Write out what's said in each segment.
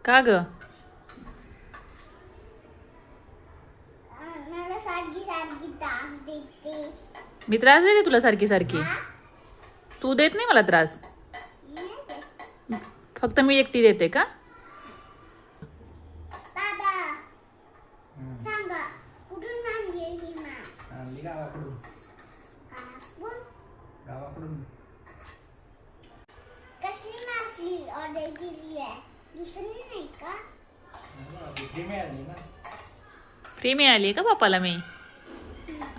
का ग? मला सारखी सारखी त्रास देते. मी त्रास देते तुला सारखी सारखी? तू देत नाही मला त्रास. फक्त मी एकटी देते का? बाबा सांगा कुठून आणली ही मा? आणली गावाकडून. गावाकडून. कसली मासली ऑर्डर केली आहे? दुसरी नाही का? फ्री मिळाली ना. फ्री मिळाली का बापाला मी?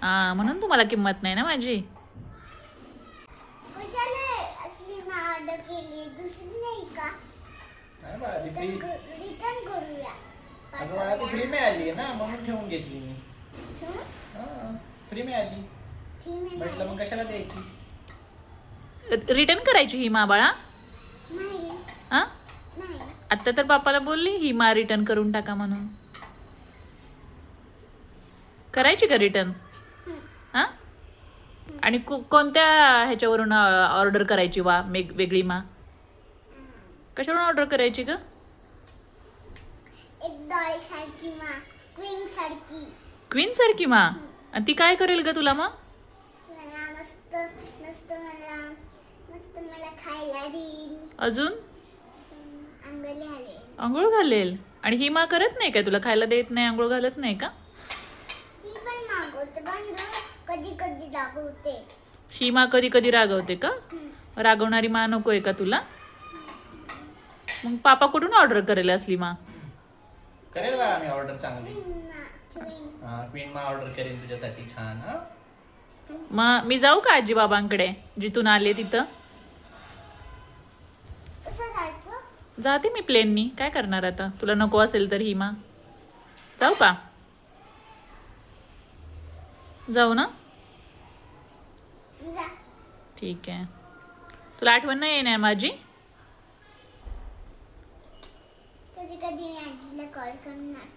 म्हणून तुम्हाला किंमत नाही ना माझी. कशाला असली मा ऑर्डर केली? दुसरी नाही का? नाही बाळा ती फ्री. रिटर्न करूया. अगं बाळा ती फ्री मिळाली ना म्हणून ठेवून घेतली मी. फ्री मिळाली. म्हटलं मग कशाला द्यायची. रिटर्न करायची ही मा बाळा? नाही हा नाही. आता तर बापाला बोलली ही मा रिटर्न करून टाका म्हणून. करायची का रिटर्न? हा आणि कोणत्या ह्याच्यावरून ऑर्डर करायची वा वेगळी मा? कशावरून ऑर्डर करायची ग? एक डॉल सारखी मा, क्वीन सारखी. क्वीन सारखी मा? आणि ती काय करेल ग तुला मग? मला मस्त मस्त मला खायला देईल. अजून अंगली आले. आंघोळ घालेल. आणि ही मा करत नाही का तुला खायला देत नाही, आंघोळ घालत नाही का? ती पण मागवते पण कधी कधी रागवते. ही मा कधी कधी रागवते का? रागवणारी मा नकोय का तुला? मग पापा कुठून ऑर्डर करेल असली मा? करेल बाळा मी ऑर्डर चांगली. क्वीन क्वीन मा ऑर्डर करेन तुझ्यासाठी छान. मग मी जाऊ का आजी बाबांकडे जिथून आले तिथं? कसं जायचं? जाते मी प्लेननी. काय करणार आता? तुला नको असेल तर ही मा. जाऊ का? जाऊ ना? जा. ठीक आहे. तुला आठवण नाही येणार माझी? कधी कधी मी आजीला कॉल करणार.